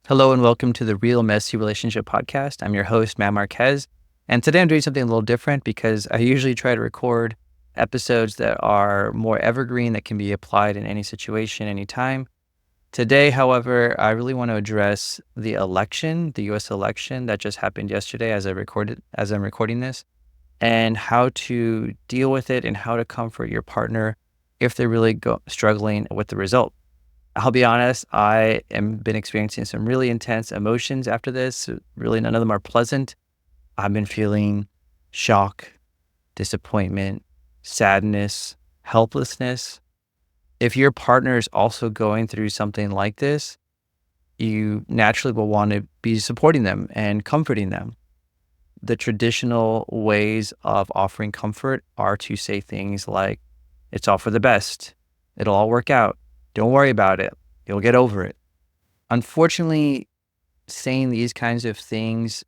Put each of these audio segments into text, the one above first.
Hello and welcome to the Real Messy Relationship Podcast. I'm your host, Matt Marquez. And today I'm doing something a little different because I usually try to record episodes that are more evergreen that can be applied in any situation, anytime. Today, however, I really want to address the election, the US election that just happened yesterday as I'm recording this, and how to deal with it and how to comfort your partner if they're really struggling with the result. I'll be honest, I am been experiencing some really intense emotions after this. Really, none of them are pleasant. I've been feeling shock, disappointment, sadness, helplessness. If your partner is also going through something like this, you naturally will want to be supporting them and comforting them. The traditional ways of offering comfort are to say things like, it's all for the best. It'll all work out. Don't worry about it. You'll get over it. Unfortunately, saying these kinds of things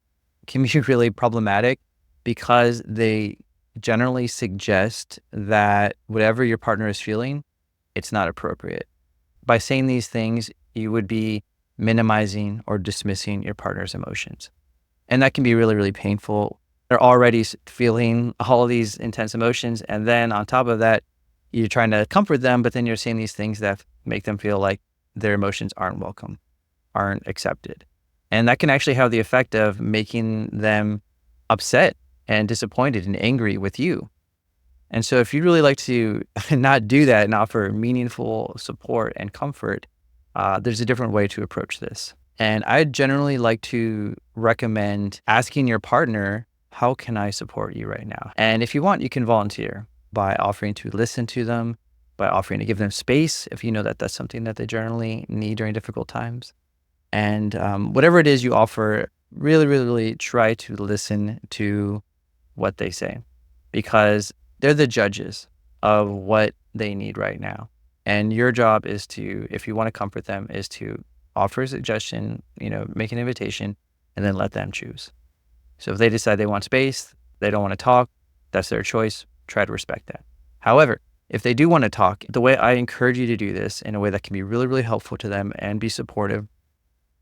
can be really problematic because they generally suggest that whatever your partner is feeling, it's not appropriate. By saying these things, you would be minimizing or dismissing your partner's emotions. And that can be really, really painful. They're already feeling all of these intense emotions. And then on top of that, you're trying to comfort them, but then you're saying these things that make them feel like their emotions aren't welcome, aren't accepted. And that can actually have the effect of making them upset and disappointed and angry with you. And so if you'd really like to not do that and offer meaningful support and comfort, there's a different way to approach this. And I generally like to recommend asking your partner, how can I support you right now? And if you want, you can volunteer by offering to listen to them, by offering to give them space if you know that that's something that they generally need during difficult times. And whatever it is you offer, really, really, really try to listen to what they say because they're the judges of what they need right now. And your job is to, if you want to comfort them, is to offer a suggestion, make an invitation, and then let them choose. So if they decide they want space, they don't want to talk, that's their choice. Try to respect that. However, if they do want to talk, the way I encourage you to do this in a way that can be really, really helpful to them and be supportive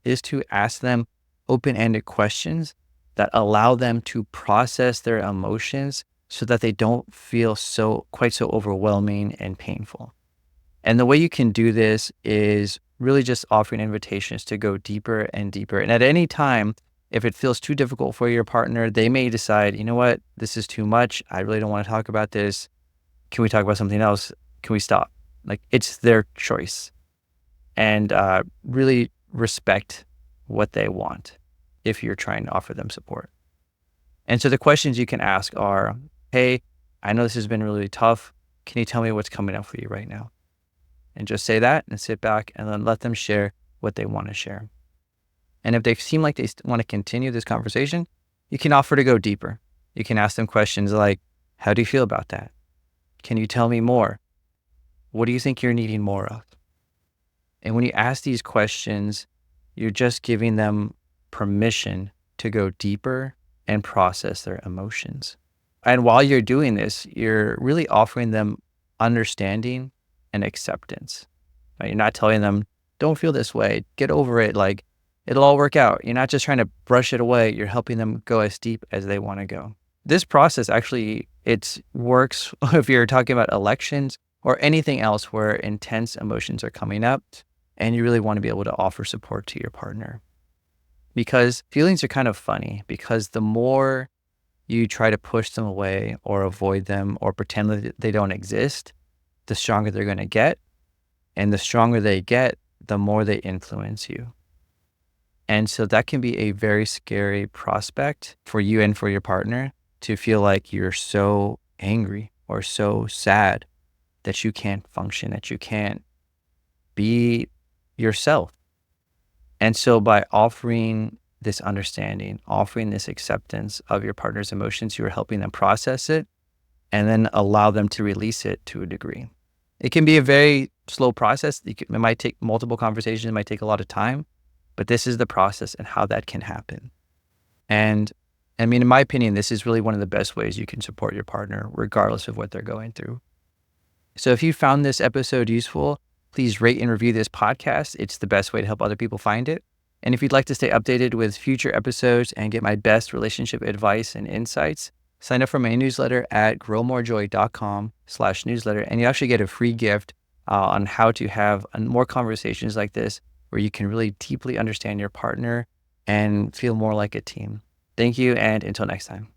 is to ask them open-ended questions that allow them to process their emotions so that they don't feel quite so overwhelming and painful. And the way you can do this is really just offering invitations to go deeper and deeper. And at any time, if it feels too difficult for your partner, they may decide, you know what, this is too much. I really don't want to talk about this. Can we talk about something else? Can we stop? Like, it's their choice. And really respect what they want if you're trying to offer them support. And so the questions you can ask are, hey, I know this has been really tough. Can you tell me what's coming up for you right now? And just say that and sit back and then let them share what they want to share. And if they seem like they want to continue this conversation, you can offer to go deeper. You can ask them questions like, how do you feel about that? Can you tell me more? What do you think you're needing more of? And when you ask these questions, you're just giving them permission to go deeper and process their emotions. And while you're doing this, you're really offering them understanding and acceptance. Right? You're not telling them, don't feel this way, get over it, like it'll all work out. You're not just trying to brush it away. You're helping them go as deep as they want to go. This process actually, it works if you're talking about elections or anything else where intense emotions are coming up and you really want to be able to offer support to your partner. Because feelings are kind of funny because the more you try to push them away or avoid them or pretend that they don't exist, the stronger they're going to get. And the stronger they get, the more they influence you. And so that can be a very scary prospect for you and for your partner to feel like you're so angry or so sad that you can't function, that you can't be yourself. And so by offering this understanding, offering this acceptance of your partner's emotions, you are helping them process it and then allow them to release it to a degree. It can be a very slow process. It might take multiple conversations. It might take a lot of time, but this is the process and how that can happen. And I mean, in my opinion, this is really one of the best ways you can support your partner, regardless of what they're going through. So if you found this episode useful, please rate and review this podcast. It's the best way to help other people find it. And if you'd like to stay updated with future episodes and get my best relationship advice and insights, sign up for my newsletter at growmorejoy.com/newsletter. And you actually get a free gift on how to have more conversations like this, where you can really deeply understand your partner and feel more like a team. Thank you. And until next time.